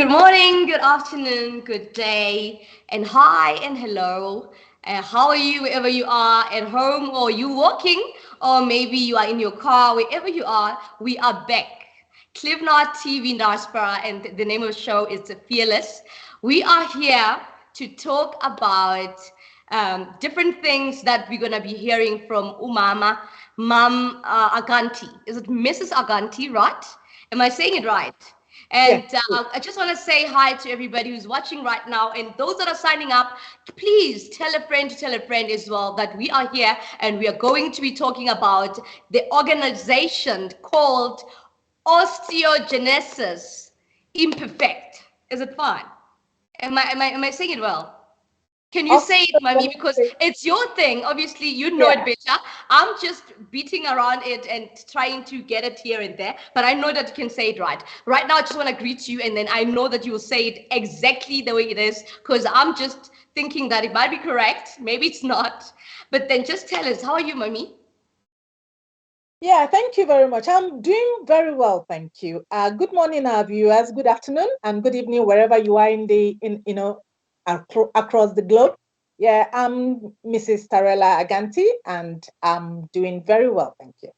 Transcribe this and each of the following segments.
Good morning, good afternoon, good day, and hi and hello. How are you, wherever you are, at home, or you walking, or maybe you are in your car, wherever you are, we are back. Clivnot TV Diaspora, and the name of the show is Fearless. We are here to talk about different things that we're going to be hearing from Umama, Mom Aganti. Is it Mrs. Aganti, right? Am I saying it right? Yes. And I just want to say hi to everybody who's watching right now. And those that are signing up, please tell a friend to tell a friend as well that we are here and we are going to be talking about the organization called Osteogenesis Imperfect. Is it fine? Am I saying it well? Can you say it, Mami? Because Osteoporosis. it's your thing. Obviously, you know it Yeah. better. I'm just beating around it and trying to get it here and there. But I know that you can say it right. Right now, I just want to greet you, and then I know that you will say it exactly the way it is. Because I'm just thinking that it might be correct. Maybe it's not. But then just tell us, how are you, Mami? Yeah, thank you very much. I'm doing very well, thank you. Good morning, our viewers. Good afternoon and good evening, wherever you are across the globe. Yeah, I'm Mrs. Tarela Aganti, and I'm doing very well, thank you.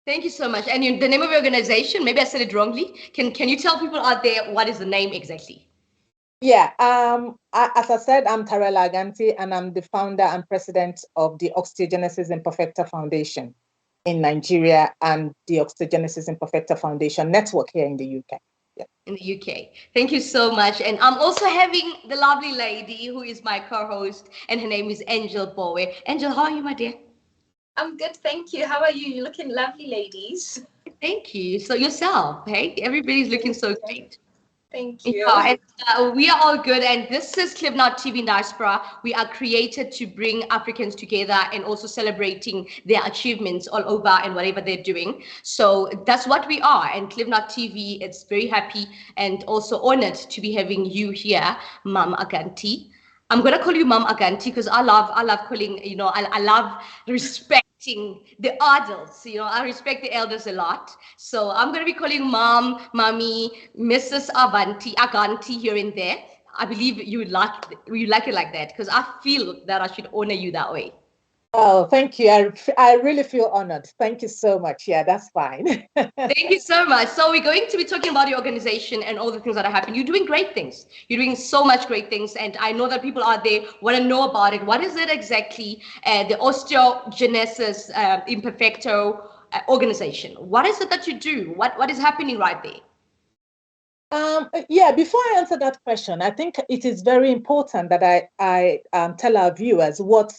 Thank you so much. And the name of your organization, maybe I said it wrongly. Can you tell people out there what is the name exactly? Yeah, as I said, I'm Tarela Aganti, and I'm the founder and president of the Osteogenesis Imperfecta Foundation in Nigeria and the Osteogenesis Imperfecta Foundation network here in the UK. Yeah. In the UK. Thank you so much. And I'm also having the lovely lady who is my co-host, and her name is Angel Bowe. Angel, how are you, my dear? I'm good, thank you. How are you? You're looking lovely, ladies. Thank you. So yourself, hey? Everybody's looking Thank so you. great. Thank Yeah, you. and we are all good, and this is Clivnot TV Diaspora. We are created to bring Africans together and also celebrating their achievements all over and whatever they're doing. So that's what we are, and Clivnot TV is very happy and also honored to be having you here, Mam Aganti. I'm gonna call you Mom Aganti because I love calling, I love respecting the adults. I respect the elders a lot. So I'm gonna be calling Mom, Mommy, Mrs. Aganti here and there. I believe you like it like that because I feel that I should honor you that way. Oh, thank you. I really feel honored. Thank you so much. Yeah, that's fine. Thank you so much. So we're going to be talking about your organization and all the things that are happening. You're doing great things. You're doing so much great things, and I know that people out there want to know about it. What is it exactly? The Osteogenesis Imperfecto organization. What is it that you do? What is happening right there? Yeah, before I answer that question, I think it is very important that I tell our viewers what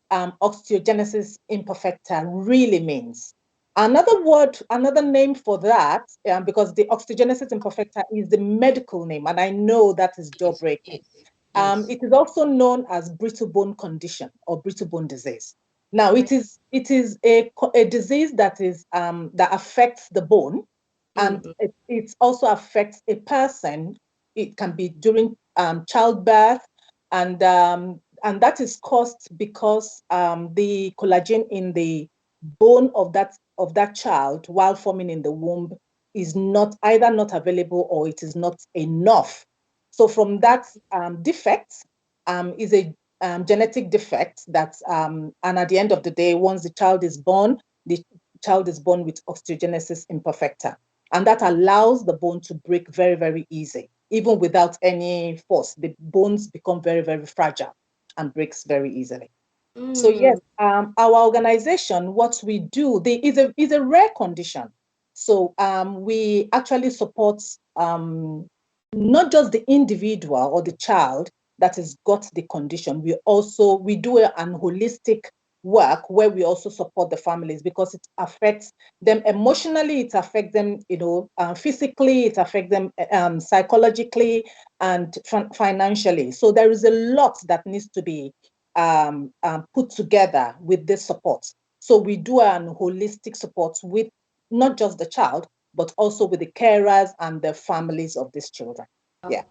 osteogenesis imperfecta really means. Another word, another name for that, because the osteogenesis imperfecta is the medical name, and I know that is jaw Yes, breaking. yes, yes. It is also known as brittle bone condition or brittle bone disease. Now, Right. it is a disease that is that affects the bone, and Mm-hmm. it also affects a person. It can be during childbirth, and that is caused because the collagen in the bone of that child while forming in the womb is not either not available or it is not enough. So from that defect is a genetic defect that and at the end of the day, once the child is born with osteogenesis imperfecta, and that allows the bone to break very, very easy. Even without any force, the bones become very, very fragile and breaks very easily. So yes, Mm. our organization, what we do, is a rare condition. So we actually support not just the individual or the child that has got the condition. We do an holistic work where we also support the families because it affects them emotionally, it affects them, physically, it affects them psychologically and financially. So there is a lot that needs to be put together with this support. So we do an holistic support with not just the child, but also with the carers and the families of these children. Yeah.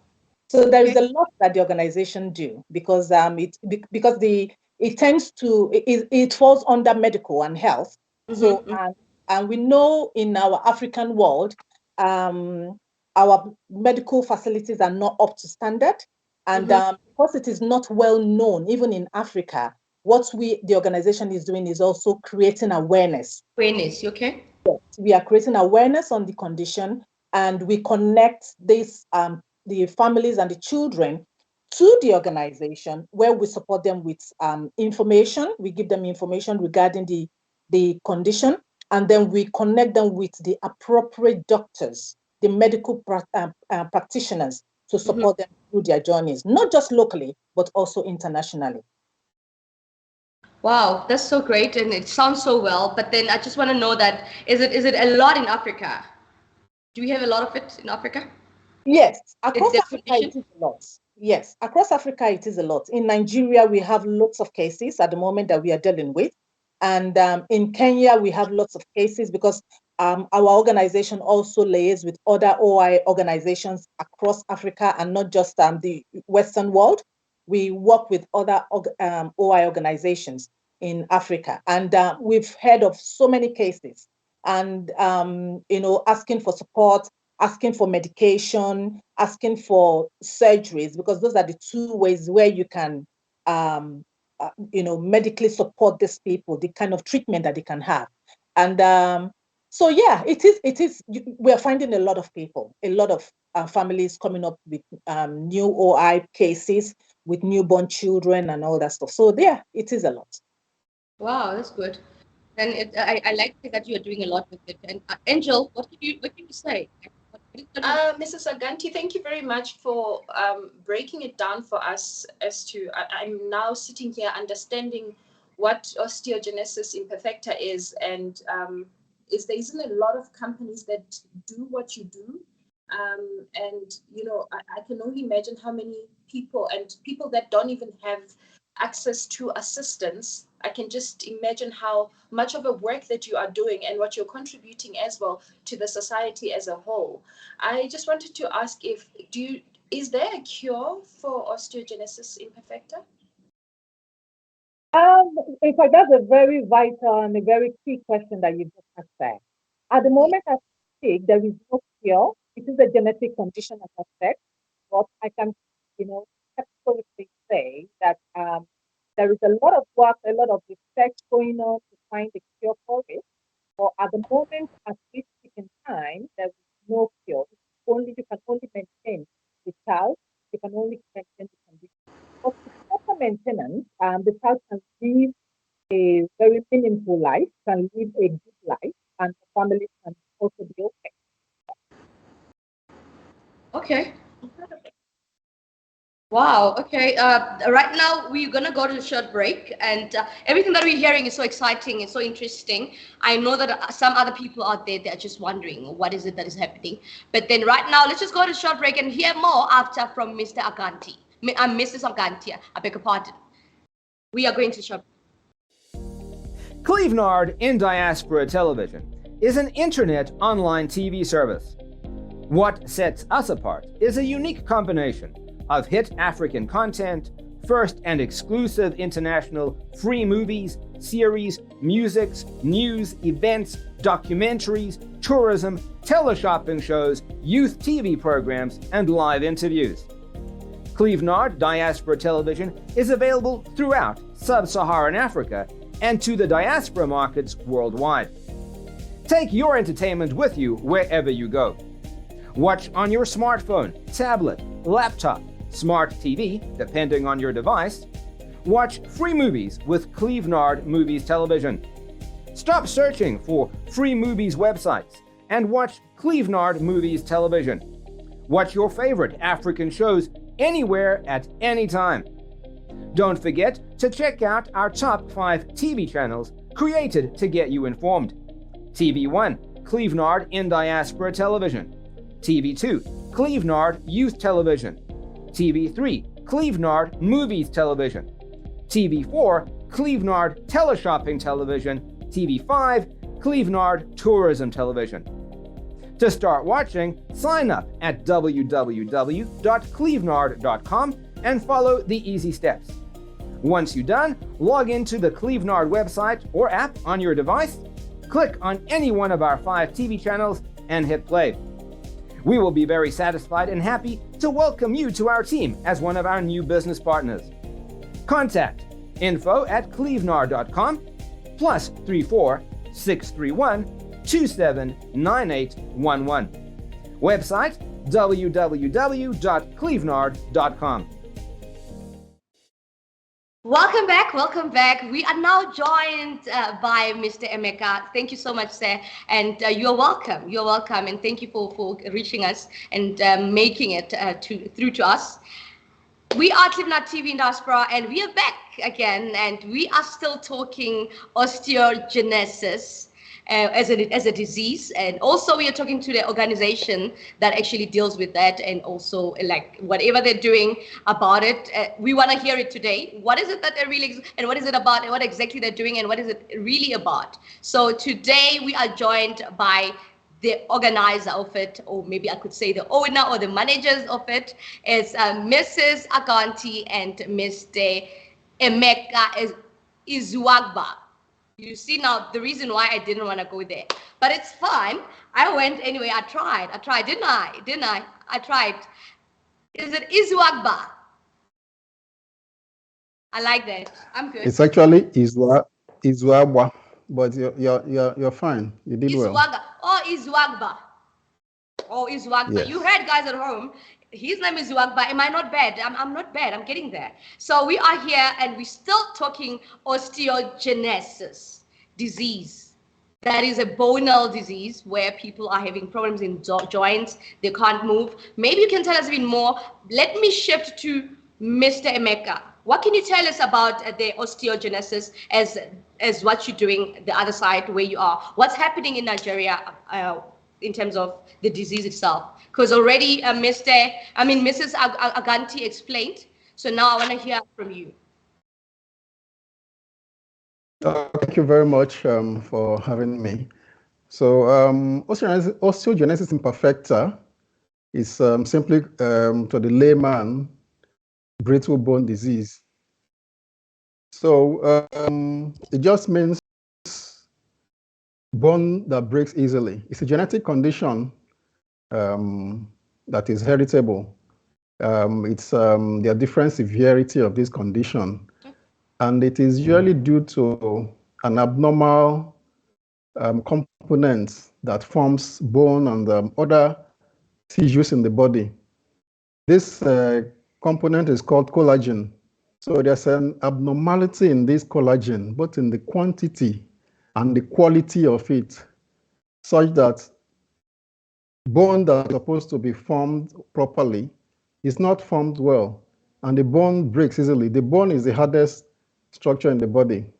So there is Okay. a lot that the organization do because because it tends to it falls under medical and health. So Mm-hmm. and we know in our African world, um, our medical facilities are not up to standard. And because it is not well known, even in Africa, what the organization is doing is also creating awareness. Awareness, okay? Yes, we are creating awareness on the condition, and we connect this the families and the children to the organization, where we support them with information. We give them information regarding the condition, and then we connect them with the appropriate doctors, the medical practitioners, to support them through their journeys, not just locally, but also internationally. Wow, that's so great, and it sounds so well. But then I just want to know that is it a lot in Africa? Do we have a lot of it in Africa? Yes, across Africa it is a lot. Yes, across Africa it is a lot. In Nigeria, we have lots of cases at the moment that we are dealing with. And in Kenya, we have lots of cases because our organization also liaises with other OI organizations across Africa and not just the Western world. We work with other OI organizations in Africa. And we've heard of so many cases and, asking for support, asking for medication, asking for surgeries, because those are the two ways where you can, medically support these people, the kind of treatment that they can have. And so, yeah, it is, we're finding a lot of people, a lot of families coming up with new OI cases with newborn children and all that stuff. So, yeah, it is a lot. Wow, that's good. And I like that you're doing a lot with it. And Angel, what can you say? Mrs. Aganti, thank you very much for breaking it down for us as to, I'm now sitting here understanding what osteogenesis imperfecta is, and there isn't a lot of companies that do what you do. And, I can only imagine how many people that don't even have access to assistance. I can just imagine how much of a work that you are doing and what you're contributing as well to the society as a whole. I just wanted to ask is there a cure for osteogenesis imperfecta? In fact, that's a very vital and a very key question that you just asked there. At the moment, as we speak, there is no cure. It is a genetic condition, as I said, but I can, categorically say that there is a lot of work, a lot of research going on to find a cure for it. But at the moment, as we speak in time, there is no cure. You can only maintain the child. You can only maintain the condition. But with proper maintenance, the child can live a very meaningful life, can live a good life, and the family can also be okay. Okay. Wow. Okay. Right now we're gonna go to a short break, and everything that we're hearing is so exciting and so interesting. I know that some other people out there, they're just wondering what is it that is happening. But then right now, let's just go to a short break and hear more after from Mr. Aganti. I'm Mrs. Aganti. I beg your pardon. We are going to short. Clevenard in Diaspora Television is an internet online TV service. What sets us apart is a unique combination of hit African content, first and exclusive international free movies, series, musics, news, events, documentaries, tourism, teleshopping shows, youth TV programs, and live interviews. Clevenard Diaspora Television is available throughout sub-Saharan Africa and to the diaspora markets worldwide. Take your entertainment with you wherever you go. Watch on your smartphone, tablet, laptop, smart TV, depending on your device. Watch free movies with Clevenard Movies Television. Stop searching for free movies websites and watch Clevenard Movies Television. Watch your favorite African shows anywhere at any time. Don't forget to check out our top 5 TV channels created to get you informed. TV1, Clevenard in Diaspora Television. TV2, Clevenard Youth Television. TV3, Clevenard Movies Television. TV4, Clevenard Teleshopping Television. TV5, Clevenard Tourism Television. To start watching, sign up at www.clevenard.com and follow the easy steps. Once you're done, log into the Clevenard website or app on your device, click on any one of our 5 TV channels, and hit play. We will be very satisfied and happy to welcome you to our team as one of our new business partners. Contact info@clevenar.com +34 631 279811. Website www.clevenard.com. Welcome back. Welcome back. We are now joined by Mr. Emeka. Thank you so much, sir. And you're welcome. You're welcome. And thank you for reaching us and making it through to us. We are Clivnar TV in Diaspora, and we are back again, and we are still talking osteogenesis as a disease, and also we are talking to the organization that actually deals with that, and also like whatever they're doing about it. We want to hear it today. What is it that they're really, and what is it about, and what exactly they're doing, and what is it really about? So today we are joined by the organizer of it, or maybe I could say the owner or the managers of it, is Mrs. Aganti and Mr. Emeka Izuagba. You see now the reason why I didn't want to go there, but it's fine. I went anyway. I tried, didn't I? I tried. Is it Izuagba? I like that. I'm good. It's actually Izuagba, but you're fine. You did well. Izuagba. Oh, Izuagba. Yes. You heard, guys at home. His name is Izuagba. Am I not bad? I'm not bad. I'm getting there. So we are here, and we're still talking osteogenesis disease. That is a bonal disease where people are having problems in joints. They can't move. Maybe you can tell us a bit more. Let me shift to Mr. Emeka. What can you tell us about the osteogenesis as what you're doing the other side where you are? What's happening in Nigeria in terms of the disease itself? Because already Mrs. Aganti explained. So now I want to hear from you. Thank you very much for having me. So osteogenesis imperfecta is simply to the layman brittle bone disease. So it just means bone that breaks easily. It's a genetic condition that is heritable. It's the different severity of this condition, and it is usually due to an abnormal component that forms bone and other tissues in the body. This component is called collagen. So there's an abnormality in this collagen, both in the quantity and the quality of it, such that bone that is supposed to be formed properly is not formed well, and the bone breaks easily. The bone is the hardest structure in the body,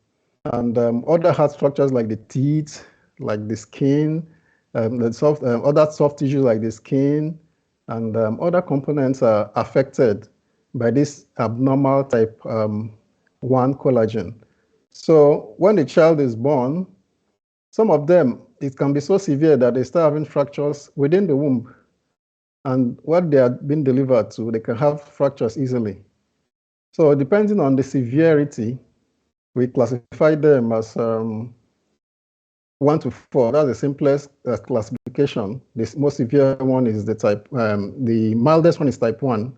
and other hard structures like the teeth, like the skin, other soft tissues like the skin, and other components are affected by this abnormal type 1 collagen. So when the child is born, some of them, it can be so severe that they start having fractures within the womb. And what they are being delivered to, they can have fractures easily. So depending on the severity, we classify them as 1 to 4. That's the simplest classification. The most severe one is the mildest one is type 1,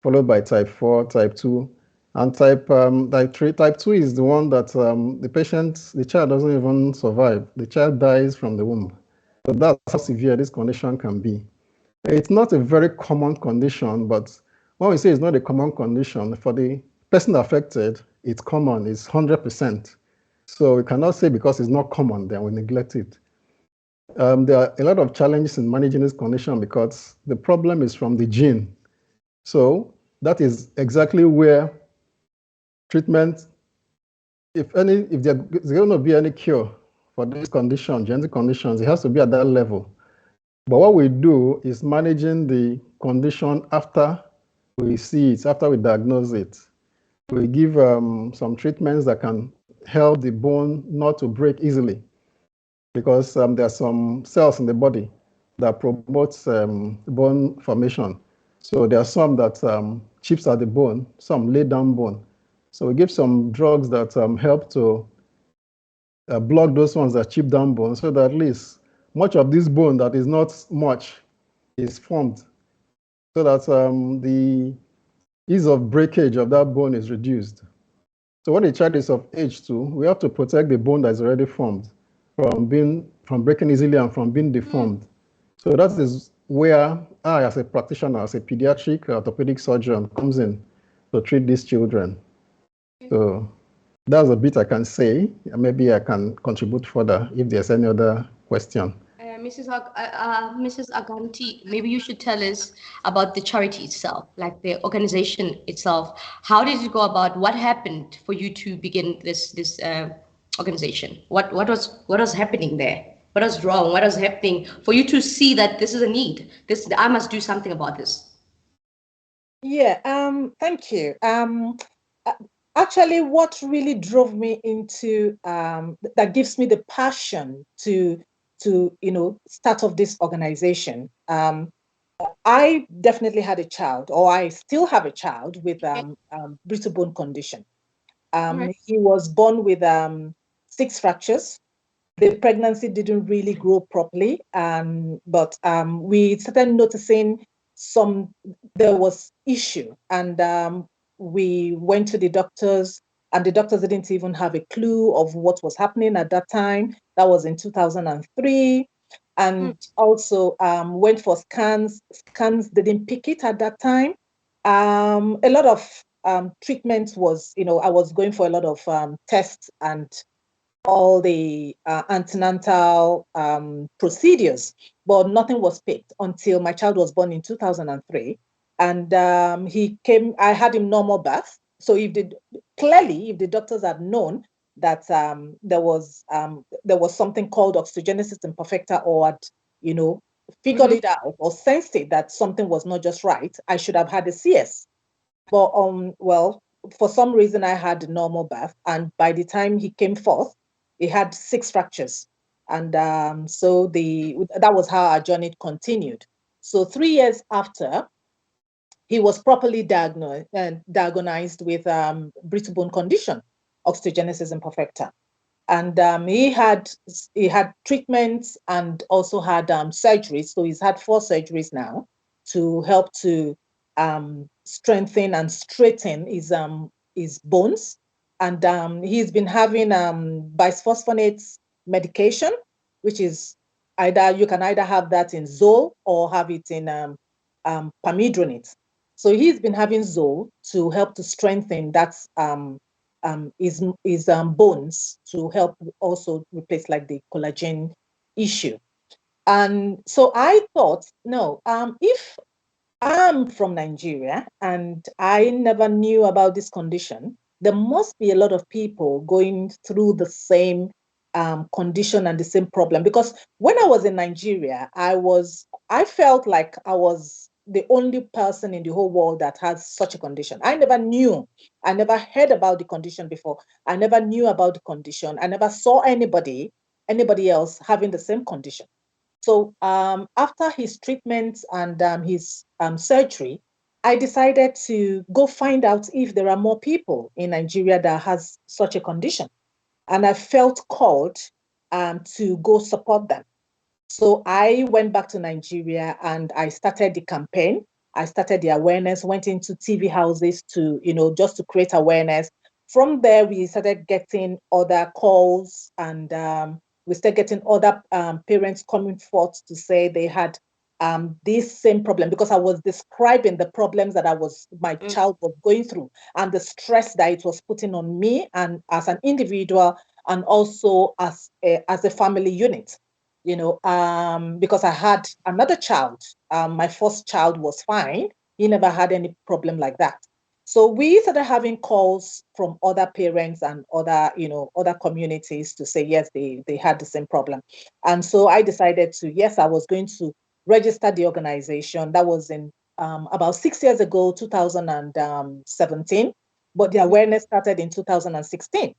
followed by type 4, type 2, and type 3. Type 2 is the one that the child doesn't even survive. The child dies from the womb. So that's how severe this condition can be. It's not a very common condition, but when we say it's not a common condition, for the person affected, it's common, it's 100%. So we cannot say because it's not common, then we neglect it. There are a lot of challenges in managing this condition because the problem is from the gene. So that is exactly where treatment, if there's going to be any cure for this condition, genetic conditions, it has to be at that level. But what we do is managing the condition after we see it, after we diagnose it. We give some treatments that can help the bone not to break easily, because there are some cells in the body that promotes bone formation. So there are some that chips at the bone, some lay down bone. So we give some drugs that help to block those ones that chip down bone, so that at least much of this bone that is not much is formed so that the ease of breakage of that bone is reduced. So when the child is of age 2, we have to protect the bone that is already formed from breaking easily and from being deformed. So that is where I, as a practitioner, as a pediatric orthopedic surgeon, comes in to treat these children. So that's a bit I can say. Maybe I can contribute further if there's any other question. Mrs. Aganti, maybe you should tell us about the charity itself, like the organization itself. How did it go about? What happened for you to begin this organization? What was happening there? What was wrong? What was happening for you to see that this is a need? I must do something about this. Yeah, thank you. Uh, Actually, what really drove me into that gives me the passion to start off this organization. I definitely had a child, or I still have a child with brittle bone condition. Right. He was born with 6 fractures. The pregnancy didn't really grow properly, but we started noticing there was issue, and we went to the doctors, and the doctors didn't even have a clue of what was happening at that time. That was in 2003. And also went for scans. Scans didn't pick it at that time. A lot of treatment was, I was going for a lot of tests and all the antenatal procedures, but nothing was picked until my child was born in 2003. And I had him normal birth. So if the doctors had known that there was something called osteogenesis imperfecta, or had, figured it out or sensed it that something was not just right, I should have had a CS. But well, for some reason I had a normal birth, and by the time he came forth, he had 6 fractures, and so that was how our journey continued. So 3 years after, he was properly diagnosed with brittle bone condition, osteogenesis imperfecta, and he had treatments and also had surgeries. So he's had 4 surgeries now to help to strengthen and straighten his bones, and he's been having bisphosphonates medication, which is you can either have that in Zol or have it in Pamidronate. So he's been having Zol to help to strengthen that his bones, to help also replace like the collagen issue. And so I thought, no, if I'm from Nigeria and I never knew about this condition, there must be a lot of people going through the same condition and the same problem. Because when I was in Nigeria, I felt like I was the only person in the whole world that has such a condition. I never heard about the condition before. I never knew about the condition. I never saw anybody else having the same condition. So after his treatment and his surgery, I decided to go find out if there are more people in Nigeria that has such a condition. And I felt called to go support them. So I went back to Nigeria and I started the campaign. I started the awareness, went into TV houses to, just to create awareness. From there, we started getting other calls, and we started getting other parents coming forth to say they had this same problem, because I was describing the problems that my child was going through, and the stress that it was putting on me and as an individual, and also as a family unit. Because I had another child. My first child was fine. He never had any problem like that. So we started having calls from other parents and other communities to say, yes, they had the same problem. And so I decided yes, I was going to register the organization. That was in about 6 years ago, 2017, but the awareness started in 2016.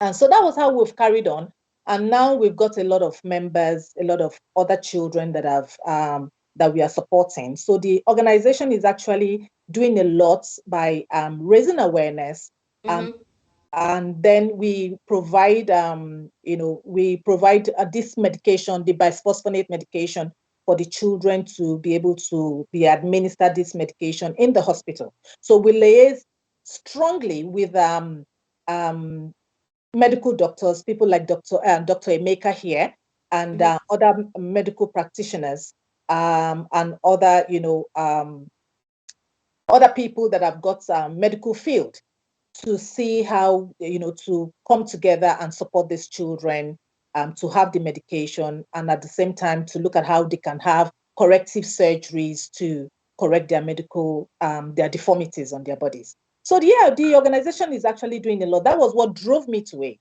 And so that was how we've carried on. And now we've got a lot of members, a lot of other children that we are supporting. So the organization is actually doing a lot by raising awareness, and then we provide this medication, the bisphosphonate medication, for the children to be able to be administered this medication in the hospital. So we liaise strongly with medical doctors, people like Dr. Emeka here, and other medical practitioners, and other, other people that have got medical field, to see how, to come together and support these children, to have the medication, and at the same time to look at how they can have corrective surgeries to correct their their deformities on their bodies. So yeah, the organization is actually doing a lot. That was what drove me to it,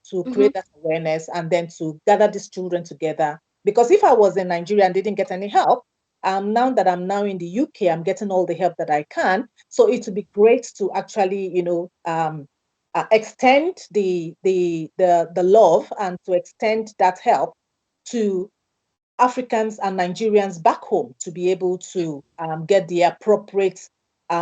to create that awareness and then to gather these children together. Because if I was in Nigeria and didn't get any help, now that I'm now in the UK, I'm getting all the help that I can. So it would be great to actually, extend the love and to extend that help to Africans and Nigerians back home, to be able to get the appropriate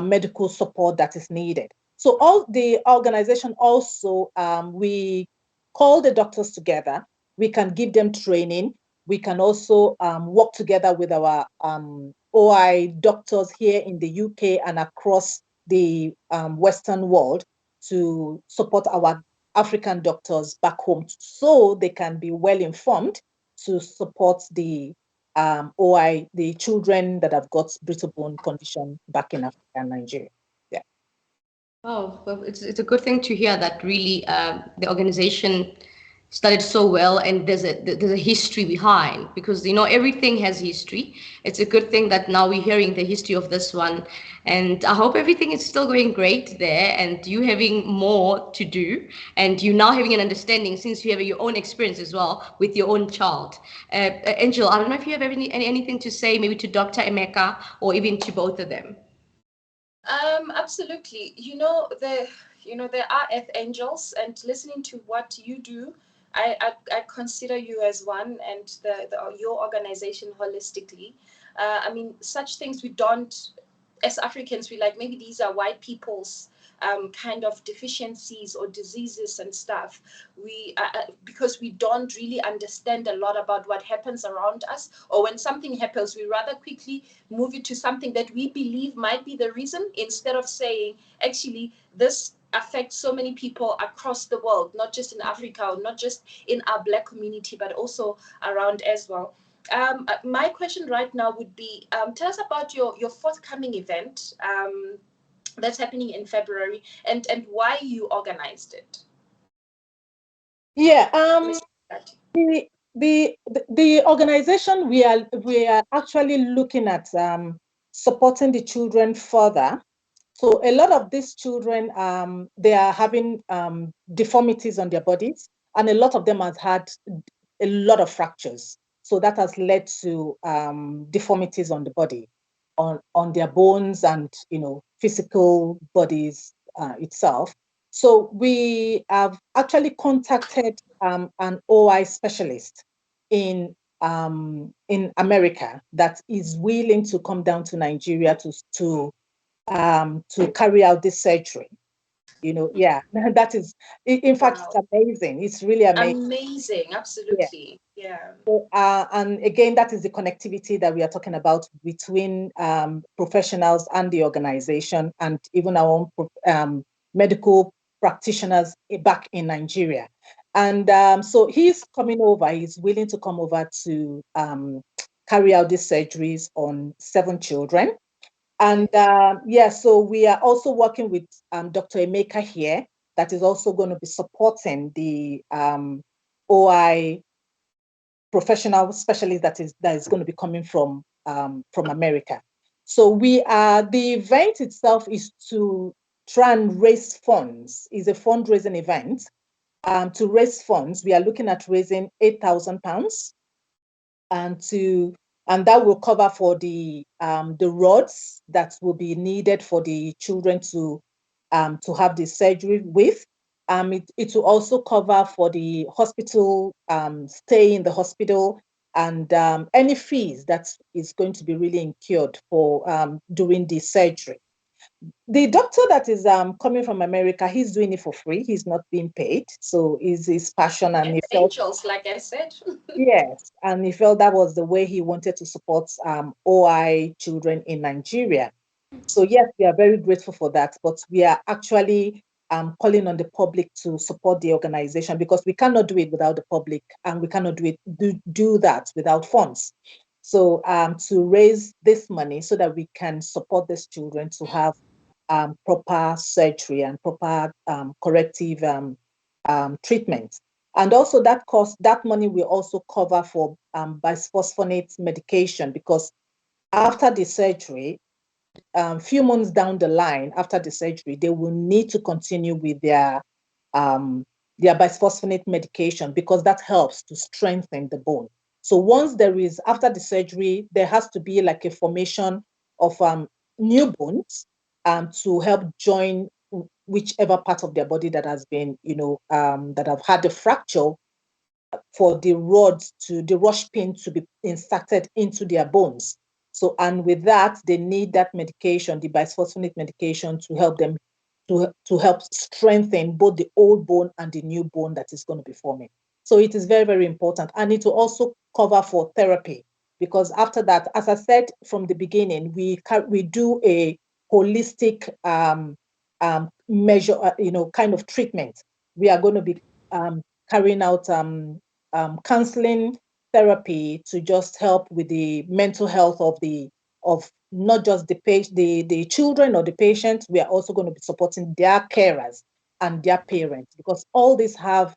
medical support that is needed. So all the organization also, we call the doctors together. We can give them training. We can also work together with our OI doctors here in the UK and across the Western world to support our African doctors back home, so they can be well informed to support the the children that have got brittle bone condition back in Africa and Nigeria. Yeah. Oh, well, it's a good thing to hear that really the organization started so well, and there's a history behind, because everything has history. It's a good thing that now we're hearing the history of this one, and I hope everything is still going great there, and you having more to do, and you now having an understanding, since you have your own experience as well with your own child. Angel, I don't know if you have anything to say, maybe to Dr. Emeka or even to both of them. Absolutely. There are earth angels, and listening to what you do, I consider you as one, and your organization holistically. I mean, such things we don't, as Africans, we like, maybe these are white people's kind of deficiencies or diseases and stuff. We because we don't really understand a lot about what happens around us, or when something happens, we rather quickly move it to something that we believe might be the reason, instead of saying, actually, this affects so many people across the world, not just in Africa, or not just in our Black community, but also around as well. My question right now would be, tell us about your forthcoming event that's happening in February, and why you organized it. Yeah. The organization, we are actually looking at supporting the children further. So a lot of these children, they are having deformities on their bodies, and a lot of them has had a lot of fractures. So that has led to deformities on the body, on their bones, and physical bodies itself. So we have actually contacted an OI specialist in America that is willing to come down to Nigeria to carry out this surgery. Yeah, that is, in fact, Wow. it's amazing. It's really amazing. Amazing, absolutely. Yeah. So, and again, that is the connectivity that we are talking about between professionals and the organization, and even our own medical practitioners back in Nigeria. And so he's coming over, he's willing to come over to carry out these surgeries on 7 children. And so we are also working with Dr. Emeka here, that is also going to be supporting the OI professional specialist that is going to be coming from America. So the event itself is to try and raise funds. It's a fundraising event. To raise funds, we are looking at raising £8,000, and that will cover for the rods that will be needed for the children to have the surgery with. It will also cover for the hospital stay in the hospital, and any fees that is going to be really incurred for during the surgery. The doctor that is coming from America, he's doing it for free. He's not being paid. So it's his passion, and he felt, angels, like I said. yes, and he felt that was the way he wanted to support OI children in Nigeria. So yes, we are very grateful for that, but we are actually calling on the public to support the organization, because we cannot do it without the public, and we cannot do that without funds. So to raise this money so that we can support these children to have proper surgery and proper corrective treatment. And also that money will also cover for bisphosphonate medication, because after the surgery, few months down the line after the surgery, they will need to continue with their bisphosphonate medication, because that helps to strengthen the bone. So once after the surgery, there has to be like a formation of new bones to help join whichever part of their body that has been, that have had a fracture, for the rush pin to be inserted into their bones. So, and with that, they need that medication, the bisphosphonate medication, to help them to help strengthen both the old bone and the new bone that is going to be forming. So it is very, very important. And it will also cover for therapy, because after that, as I said from the beginning, we do a holistic measure, kind of treatment. We are going to be carrying out counseling, therapy, to just help with the mental health of not just the children or the patients. We are also going to be supporting their carers and their parents, because all these have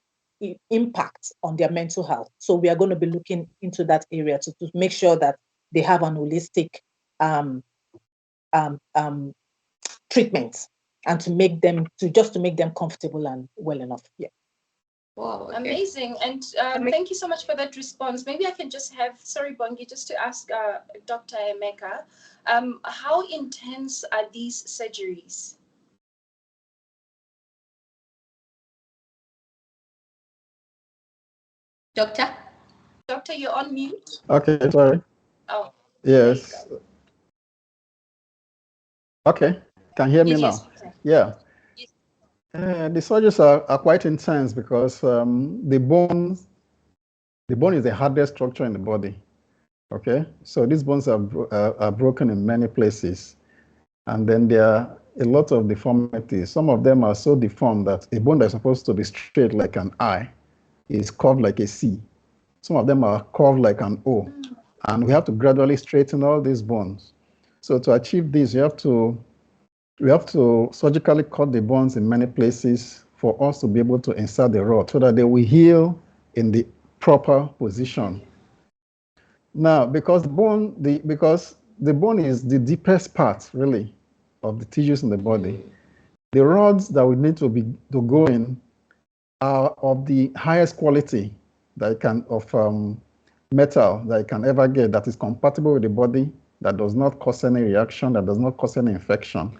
impact on their mental health. So we are going to be looking into that area to make sure that they have an holistic um, treatment, and to make them comfortable and well enough. Yeah. Wow, okay. Amazing. And thank you so much for that response. Maybe I can just have, sorry, Bongi, just to ask Dr. Emeka, how intense are these surgeries? Doctor? Doctor, you're on mute. Okay, sorry. Oh. Yes. Okay. Can you hear me now? Yeah. The surgeries are quite intense, because the bone is the hardest structure in the body. Okay, so these bones are broken in many places, and then there are a lot of deformities. Some of them are so deformed that a bone that's supposed to be straight like an I is curved like a C. Some of them are curved like an O, and we have to gradually straighten all these bones. So to achieve this, we have to surgically cut the bones in many places for us to be able to insert the rod, so that they will heal in the proper position. Now, because the bone is the deepest part, really, of the tissues in the body, the rods that we need to go in are of the highest quality of metal that you can ever get, that is compatible with the body, that does not cause any reaction, that does not cause any infection.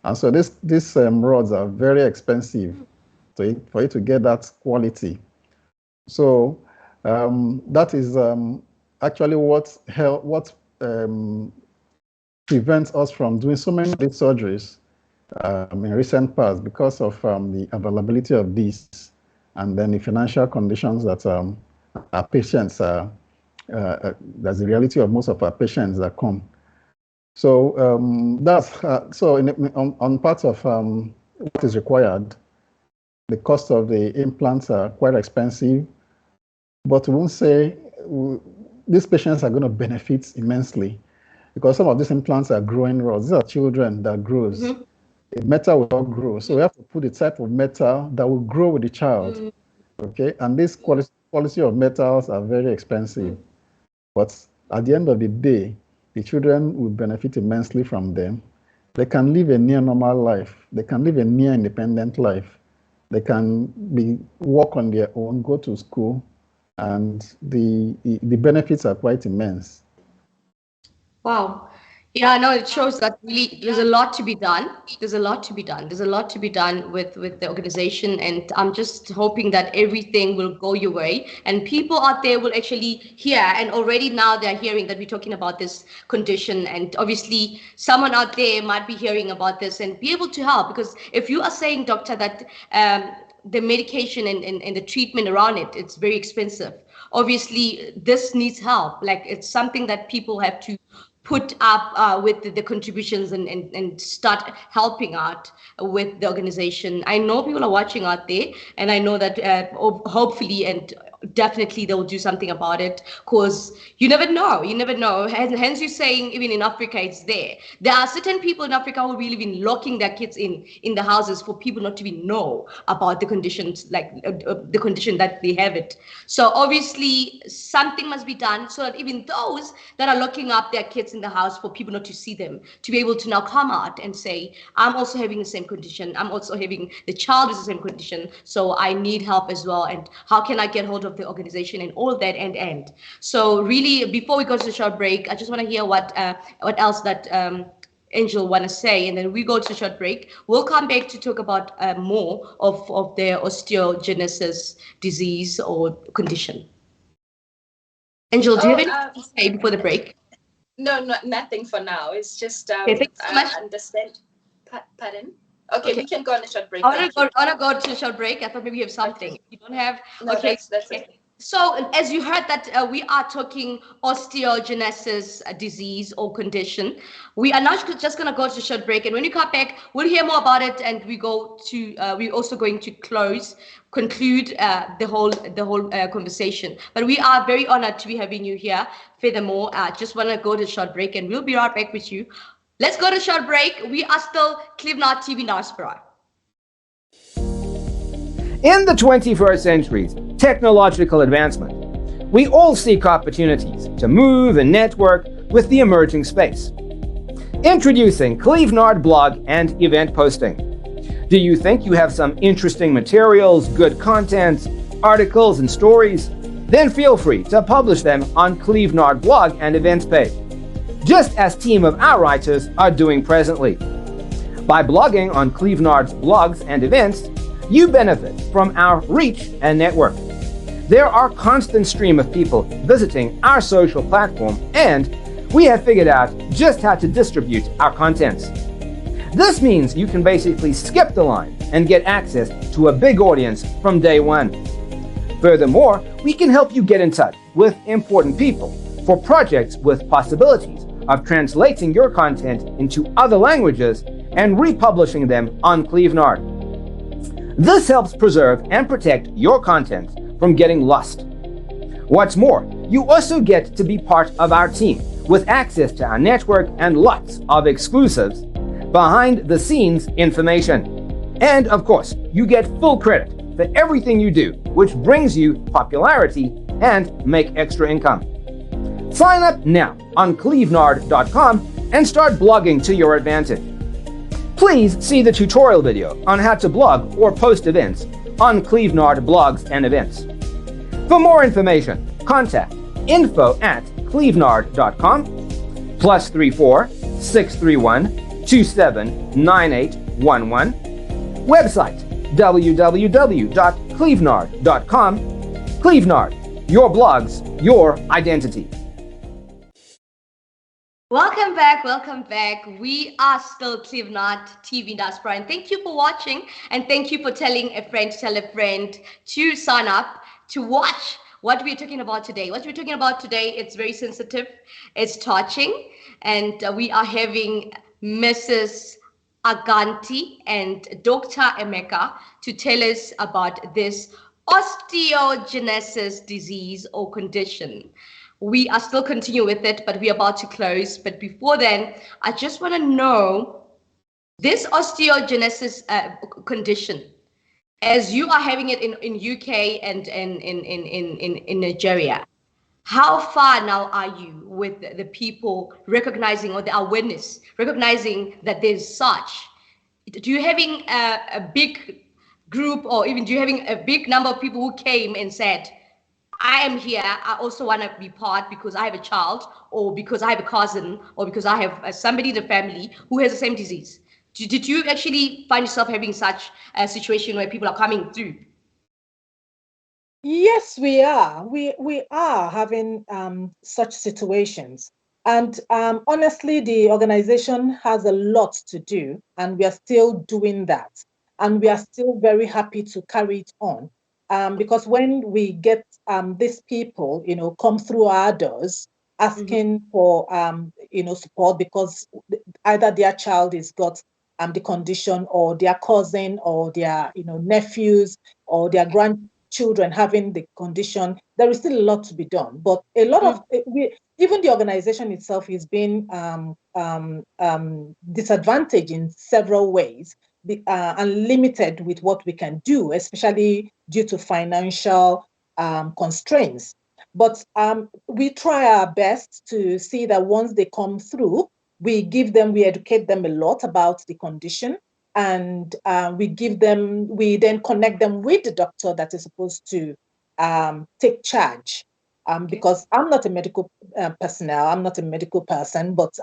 And so these rods are very expensive for you to get that quality. So that is actually what prevents us from doing so many of these surgeries in recent past, because of the availability of these, and then the financial conditions that our patients that's the reality of most of our patients that come. So that's so on part of what is required. The cost of the implants are quite expensive, but we won't say these patients are going to benefit immensely, because some of these implants are growing rods. These are children that grows. Mm-hmm. The metal will not grow. So we have to put the type of metal that will grow with the child. Mm-hmm. Okay, and this quality of metals are very expensive. Mm-hmm. But at the end of the day, the children will benefit immensely from them. They can live a near normal life. They can live a near independent life. They can work on their own, go to school, and the benefits are quite immense. Wow. Yeah, no, it shows that really there's a lot to be done. There's a lot to be done. There's a lot to be done with the organization, and I'm just hoping that everything will go your way, and people out there will actually hear. And already now they're hearing that we're talking about this condition, and obviously someone out there might be hearing about this and be able to help. Because if you are saying, doctor, that the medication and the treatment around it, it's very expensive. Obviously, this needs help. Like, it's something that people have to put up with the contributions and start helping out with the organization. I know people are watching out there, and I know that hopefully and definitely they'll do something about it, because you never know. You never know. Hence, you're saying even in Africa, it's there. There are certain people in Africa who really been locking their kids in the houses for people not to even know about the conditions, like the condition that they have it. So obviously, something must be done so that even those that are locking up their kids in the house for people not to see them, to be able to now come out and say, I'm also having the same condition. I'm also having the child with the same condition. So I need help as well. And how can I get hold of the organization and all that and. So really, before we go to the short break, I just want to hear what else that Angel want to say, and then we go to a short break. We'll come back to talk about more of their osteogenesis disease or condition. Angel, do you have anything to say before the break? No, nothing for now. It's just Okay, thanks so much. understand. Pardon? Okay, we can go on a short break. I want to go to a short break. I thought maybe you have something. Okay. If you don't have, No, okay. that's okay. So as you heard that we are talking osteogenesis disease or condition. We are not just going to go to a short break, and when we come back, we'll hear more about it, and we're also going to conclude the whole conversation. But we are very honored to be having you here. Furthermore, just want to go to a short break, and we'll be right back with you. Let's go to a short break. We are still Clivnod TV Diaspora. In the 21st century's technological advancement, we all seek opportunities to move and network with the emerging space. Introducing Clivnod blog and event posting. Do you think you have some interesting materials, good content, articles, and stories? Then feel free to publish them on Clivnod blog and events page, just as team of our writers are doing presently. By blogging on Clivnod's blogs and events, you benefit from our reach and network. There are constant stream of people visiting our social platform, and we have figured out just how to distribute our contents. This means you can basically skip the line and get access to a big audience from day one. Furthermore, we can help you get in touch with important people for projects with possibilities of translating your content into other languages and republishing them on Clivnod. This helps preserve and protect your content from getting lost. What's more, you also get to be part of our team with access to our network and lots of exclusives, behind the scenes information. And of course, you get full credit for everything you do, which brings you popularity and make extra income. Sign up now on clivnod.com and start blogging to your advantage. Please see the tutorial video on how to blog or post events on Clivnod blogs and events. For more information, contact info@clivnod.com +34 631 279811. Website www.clivnod.com. Clivnod, your blogs, your identity. Welcome back. We are still Clivnod TV Diaspora, and thank you for watching, and thank you for telling a friend to tell a friend to sign up to watch what we're talking about today. What we're talking about today, it's very sensitive, it's touching, and we are having Mrs. Aganti and Dr. Emeka to tell us about this osteogenesis disease or condition. We are still continuing with it, but we're about to close. But before then, I just want to know this osteogenesis condition, as you are having it in UK and in Nigeria. How far now are you with the people recognizing, or the awareness, recognizing that there's such? Do you having a big group, or even do you having a big number of people who came and said, I am here, I also want to be part because I have a child, or because I have a cousin, or because I have somebody in the family who has the same disease. Did you actually find yourself having such a situation where people are coming through? Yes, we are. We are having such situations. And honestly, the organization has a lot to do, and we are still doing that. And we are still very happy to carry it on. Because when we get these people, come through our doors asking for, support because either their child has got the condition, or their cousin, or their, nephews, or their grandchildren having the condition, there is still a lot to be done. But a lot of even the organization itself is being disadvantaged in several ways, and limited with what we can do, especially due to financial constraints. But we try our best to see that once they come through, we educate them a lot about the condition, and we then connect them with the doctor that is supposed to take charge. Because I'm not a medical personnel, I'm not a medical person, but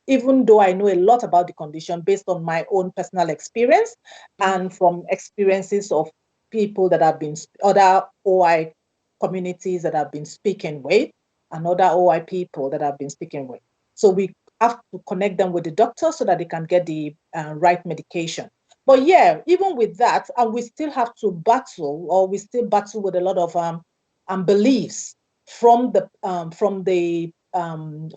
even though I know a lot about the condition based on my own personal experience and from experiences of people that have been other OI communities that I've been speaking with, and other OI people that I've been speaking with. So we have to connect them with the doctor so that they can get the right medication. But yeah, even with that, we still have to battle, or we still battle with a lot of beliefs from the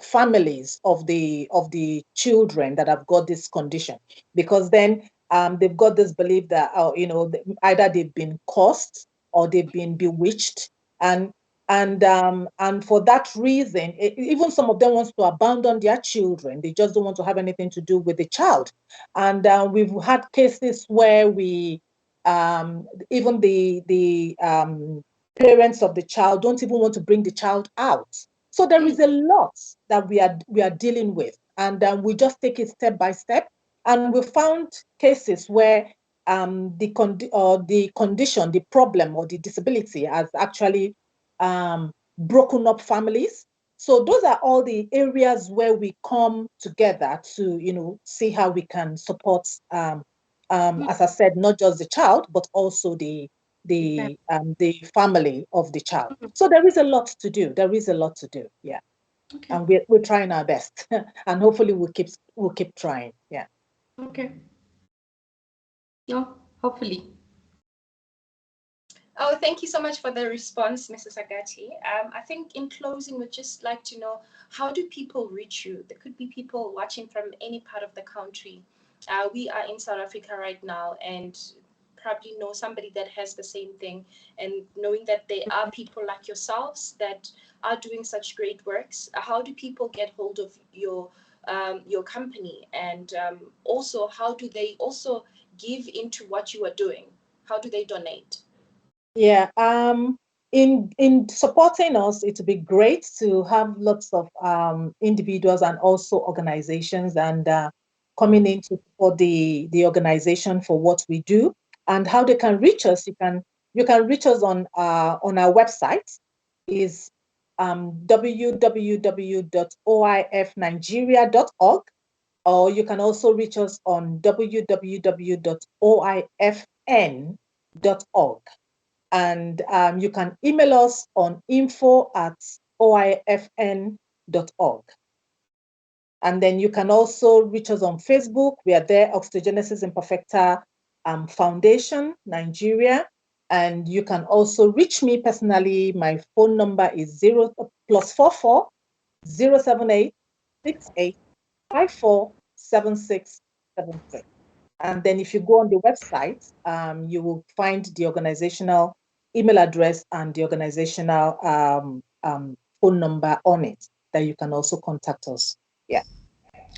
families of the children that have got this condition, because then they've got this belief that either they've been cursed or they've been bewitched, and and for that reason, even some of them wants to abandon their children. They just don't want to have anything to do with the child. And we've had cases where even the parents of the child don't even want to bring the child out. So there is a lot that we are dealing with, and we just take it step by step. And we found cases where the condition, the problem, or the disability has actually broken up families. So those are all the areas where we come together to, see how we can support, as I said, not just the child, but also the family of the child. So there is a lot to do. There is a lot to do. Yeah. Okay. And we're trying our best, and hopefully we'll keep trying. Yeah. Okay. No, hopefully. Oh, thank you so much for the response, Mrs. Agati. I think in closing, we'd just like to know, how do people reach you? There could be people watching from any part of the country. We are in South Africa right now, and probably know somebody that has the same thing, and knowing that there are people like yourselves that are doing such great works. How do people get hold of your company, and also how do they also give into what you are doing? How do they donate? Yeah. In supporting us, it would be great to have lots of individuals and also organizations, and coming in to support the organization for what we do. And how they can reach us, you can reach us on our website, is www.oifnigeria.org, or you can also reach us on www.oifn.org. And you can email us on info@oifn.org. And then you can also reach us on Facebook. We are there, Osteogenesis Imperfecta Foundation, Nigeria. And you can also reach me personally. My phone number is 0 +44 078 68 54 7673. And then if you go on the website, you will find the organizational email address and the organizational phone number on it that you can also contact us. Yeah.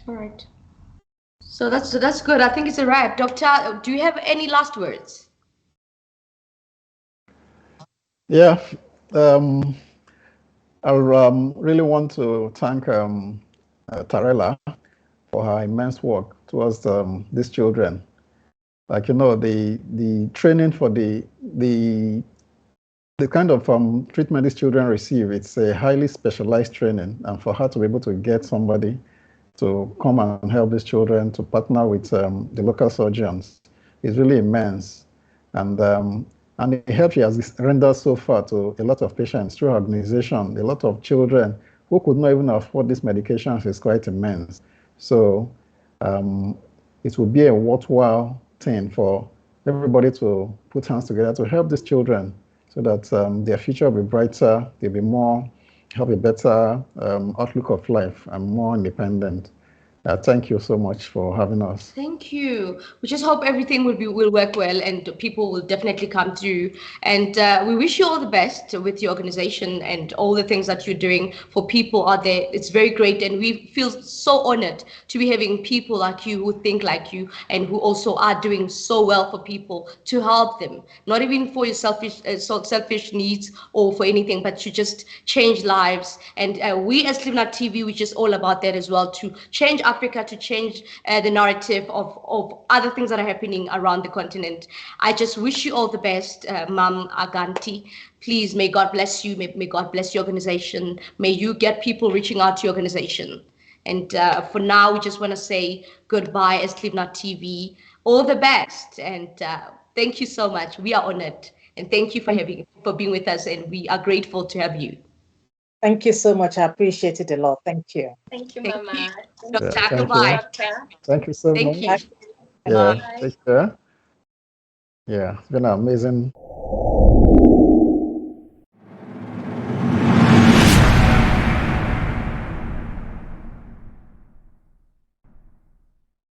All right. So that's good. I think it's a wrap. Doctor, do you have any last words? Yeah, I really want to thank Tarela for her immense work towards these children. Like, the training for the the kind of treatment these children receive, it's a highly specialized training. And for her to be able to get somebody to come and help these children, to partner with the local surgeons, is really immense. And the help she has rendered so far to a lot of patients through her organization, a lot of children who could not even afford these medications, is quite immense. So it will be a worthwhile thing for everybody to put hands together to help these children so that their future will be brighter, they'll be more, have a better outlook of life and more independent. Thank you so much for having us. Thank you. We just hope everything will work well, and people will definitely come through. And we wish you all the best with your organization and all the things that you're doing for people out there. It's very great, and we feel so honored to be having people like you who think like you and who also are doing so well for people, to help them, not even for your selfish needs or for anything, but to just change lives. And we as Livnat TV, we're just all about that as well, to change Africa, to change the narrative of other things that are happening around the continent. I just wish you all the best, Ma'am Aganti. Please, may God bless you. May God bless your organization. May you get people reaching out to your organization. And for now, we just want to say goodbye as Livnat TV. All the best. And thank you so much. We are honored. And thank you for being with us. And we are grateful to have you. Thank you so much. I appreciate it a lot. Thank you. Thank you, Thank Mama. you. Thank Dr. you, Goodbye. Doctor. Thank you so Thank much. you. Yeah, Bye. take care. Yeah, it's been amazing.